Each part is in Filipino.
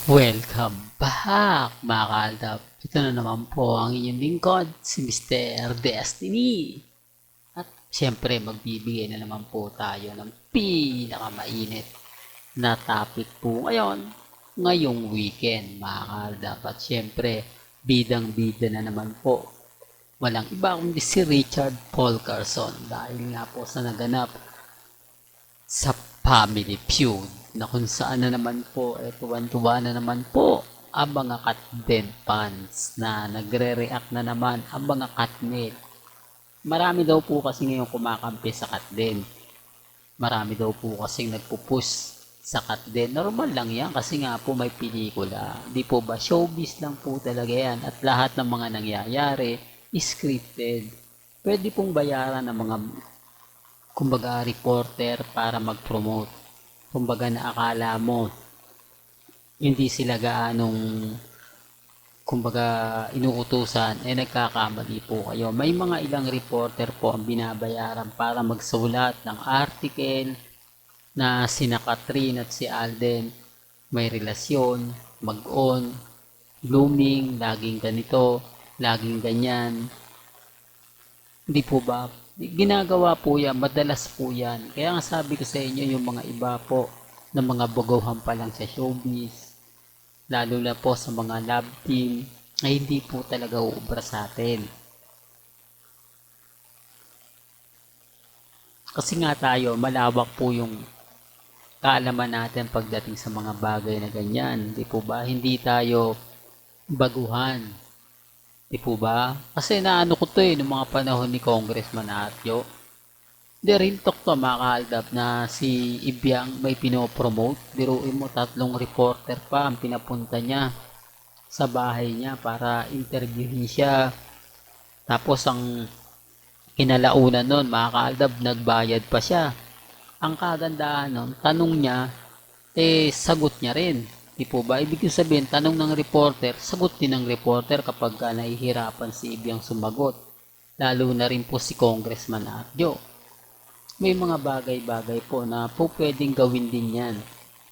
Welcome back mga kaaldap. Ito na naman po ang inyong lingkod, si Mr. Destiny. At siyempre magbibigay na naman po tayo ng pinakamainit na topic po ngayong weekend mga kaaldap. At siyempre bidang-bida na naman po. Walang iba kundi si Richard Paul Carson dahil nga po sa naganap sa Family Feud na kung saan na naman po tuwan-tuwa na naman po ang mga Katden fans na nagre-react na naman ang mga Katnet. Marami daw po kasi ngayon kumakampi sa Katden. Marami daw po kasi nagpupush sa Katden. Normal lang yan kasi nga po may pelikula. Di po ba showbiz lang po talaga yan at lahat ng mga nangyayari is scripted. Pwede pong bayaran ng mga kumbaga reporter para mag-promote. Kumbaga na akala mo hindi sila gaanong kumbaga inuutusan, nagkakamali po kayo. May mga ilang reporter po ang binabayaran para magsulat ng article na sina Catherine at si Alden may relasyon, mag-on, blooming, laging ganito, laging ganyan. Hindi po ba? Ginagawa po yan, madalas po yan. Kaya nga sabi ko sa inyo, yung mga iba po na mga baguhan pa lang sa showbiz, lalo na po sa mga love team, ay hindi po talaga uubra sa atin. Kasi nga tayo, malawak po yung kaalaman natin pagdating sa mga bagay na ganyan. Di po ba? Hindi tayo baguhan. Di po ba? Kasi naano ko to noong mga panahon ni Congressman Atyo. Di rin talk to mga kaaldab na si Ibiang may pinopromote. Biruin mo, 3 reporter pa ang pinapunta niya sa bahay niya para interviewin siya. Tapos ang kinalaunan nun, mga kaaldab, nagbayad pa siya. Ang kagandahan nun, tanong niya, sagot niya rin. Di po ba? Ibig sabihin, tanong ng reporter, sagot din ng reporter kapag nahihirapan si Ibiang sumagot. Lalo na rin po si Congressman Atjo. May mga bagay-bagay po na po pwedeng gawin din yan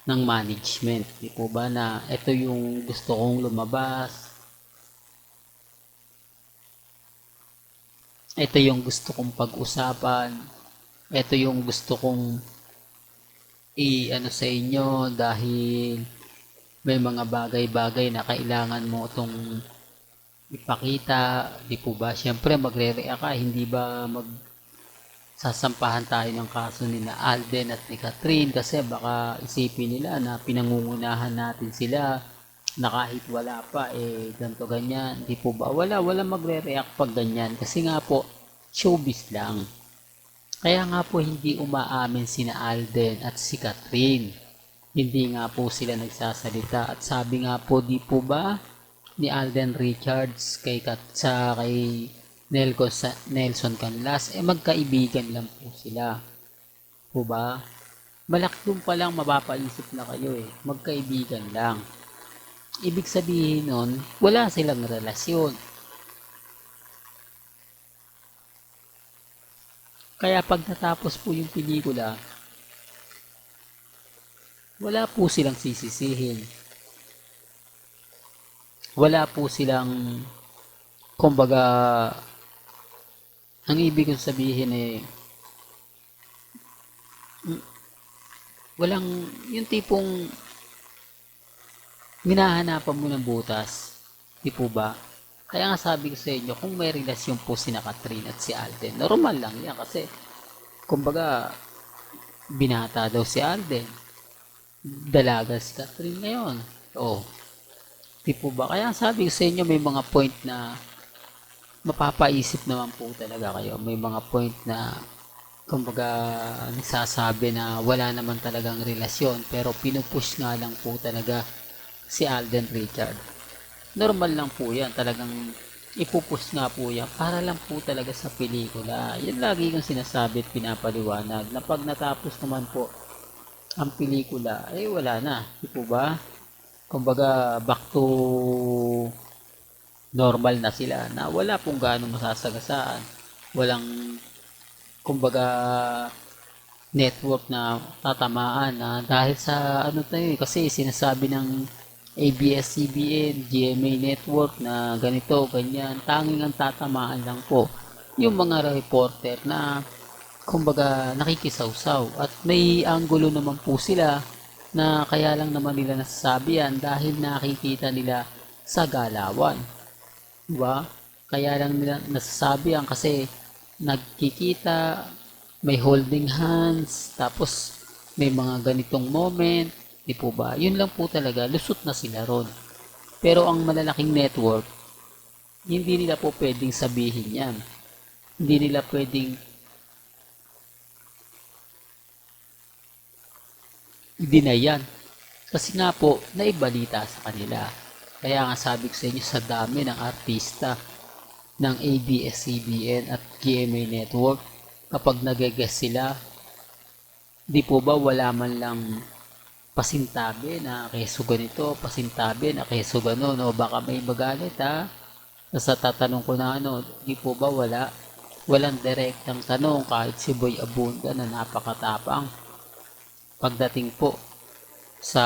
ng management. Di po ba na ito yung gusto kong lumabas, ito yung gusto kong pag-usapan, ito yung gusto kong i-ano sa inyo dahil may mga bagay-bagay na kailangan mo itong ipakita, di po ba? Siyempre magre-react ka, hindi ba sasampahan tayo ng kaso ni na Alden at ni Catherine kasi baka isipin nila na pinangungunahan natin sila na kahit wala pa ganto ganyan, di po ba? Wala magre-react pag ganyan kasi nga po showbiz lang. Kaya nga po hindi umaamin sina Alden at si Catherine. Hindi nga po sila nagsasalita at sabi nga po di po ba ni Alden Richards kay Nelson Canlas magkaibigan lang po sila. Po ba? Malaking pa lang mapapaisip na kayo magkaibigan lang. Ibig sabihin nun, wala silang relasyon. Kaya pag natapos po yung pelikula, wala po silang sisisihin. Wala po silang, kumbaga, ang ibig kong sabihin walang, yung tipong minahanapan mo ng butas. Di po ba? Kaya nga sabi ko sa inyo, kung may relasyon po sina Catherine at si Alden, normal lang yan kasi, kumbaga, binata daw si Alden. Dalaga si Catherine ngayon. Oh, di po ba? Kaya sabi ko sa inyo, may mga point na mapapaisip naman po talaga kayo. May mga point na kumbaga nagsasabi na wala naman talagang relasyon pero pinupush nga lang po talaga si Alden Richard. Normal lang po yan. Talagang ipupush nga po yan para lang po talaga sa pelikula. Yan lagi kong sinasabi at pinapaliwanag na pag natapos naman po ang pelikula, wala na. Di po ba? Kumbaga, back to normal na sila na wala pong gaano masasagasaan. Walang, kumbaga, network na tatamaan na dahil sa ano tayo kasi sinasabi ng ABS-CBN, GMA Network na ganito, ganyan. Tanging ang tatamaan lang po yung mga reporter na kumbaga nakikisawsaw at may anggulo naman po sila na kaya lang naman nila nasasabi yan dahil nakikita nila sa galawan. Diba? Kaya lang nila nasasabi yan kasi nagkikita, may holding hands, tapos may mga ganitong moment, di po ba? Yun lang po talaga, lusot na sila ron. Pero ang malalaking network, hindi nila po pwedeng sabihin yan. Hindi nila pwedeng deny yan. Kasi nga po, naibalita sa kanila. Kaya nga sabi ko sa inyo, sa dami ng artista ng ABS-CBN at GMA Network, kapag nag-guest sila, di po ba wala man lang pasintabi na keso ganito, pasintabi na keso gano'n, o baka may magalit ha. Sa tatanong ko na ano, di po ba walang direktang tanong kahit si Boy Abunda na napakatapang. Pagdating po sa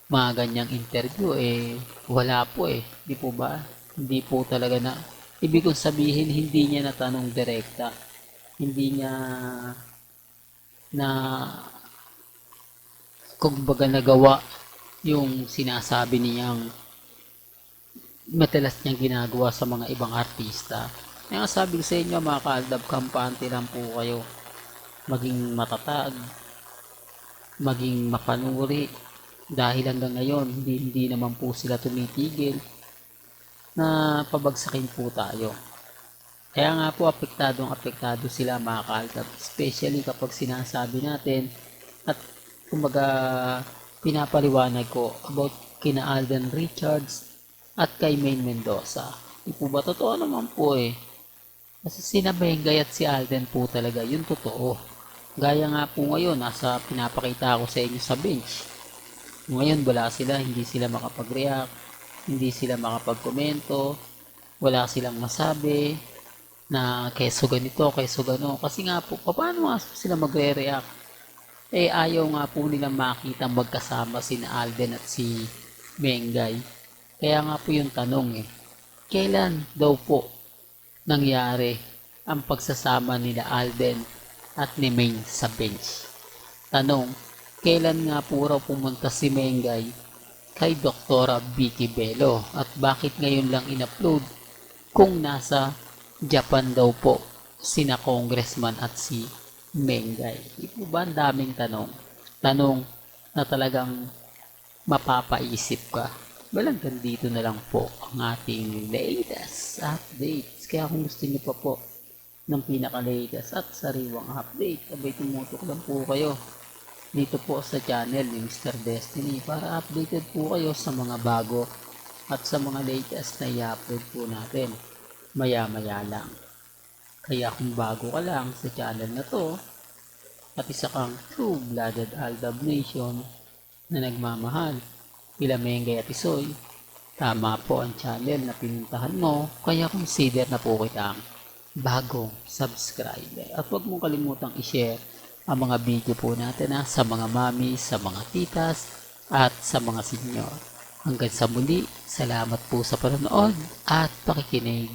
mga ganyang interview, wala po di po ba? Hindi po talaga na, ibig kong sabihin, hindi niya natanong direkta. Hindi niya na kumbaga nagawa yung sinasabi niyang madalas niyang ginagawa sa mga ibang artista. Kaya sabi ko sa inyo mga kaaldab, kampante lang po kayo. Maging matatag, maging mapanuri, dahil hanggang ngayon hindi naman po sila tumitigil na pabagsakin po tayo. Kaya nga po apektado sila mga kaaldab, especially kapag sinasabi natin at kumbaga pinapaliwanag ko about kina Alden Richards at kay Maine Mendoza. Di po ba? Totoo naman po Kasi sina Bengay at si Alden po talaga, yun totoo. Gaya nga po ngayon, nasa pinapakita ko sa inyo sa bench. Ngayon wala sila, hindi sila makapag-react, hindi sila makapag-komento, wala silang masabi na keso ganito, keso gano. Kasi nga po, paano nga sila magre-react? Ayaw nga po nilang makita magkasama si Alden at si Bengay. Kaya nga po yung tanong kailan daw po nangyari ang pagsasama nila Alden at ni Maine sa bench? Tanong, kailan nga po raw pumunta si Bengay kay Dr. Vicky Bello at bakit ngayon lang in-upload kung nasa Japan daw po sina congressman at si Bengay? Di po ba ang daming tanong na talagang mapapaisip ka? Hanggang dito na lang po ang ating latest updates. Kaya kung gusto niyo pa po ng pinaka-latest at sariwang update, abay tumutok lang po kayo dito po sa channel ni Mr. Destiny para updated po kayo sa mga bago at sa mga latest na i-upload po natin maya-maya lang. Kaya kung bago ka lang sa channel na to at isa kang true-blooded Aldab Nation na nagmamahal kila Mengay at Isoy, tama po ang channel na pinuntahan mo, kaya consider na po kitang bagong subscriber. At huwag mong kalimutang i-share ang mga video po natin sa mga mami, sa mga titas, at sa mga senior. Hanggang sa muli, salamat po sa panonood at pakikinig.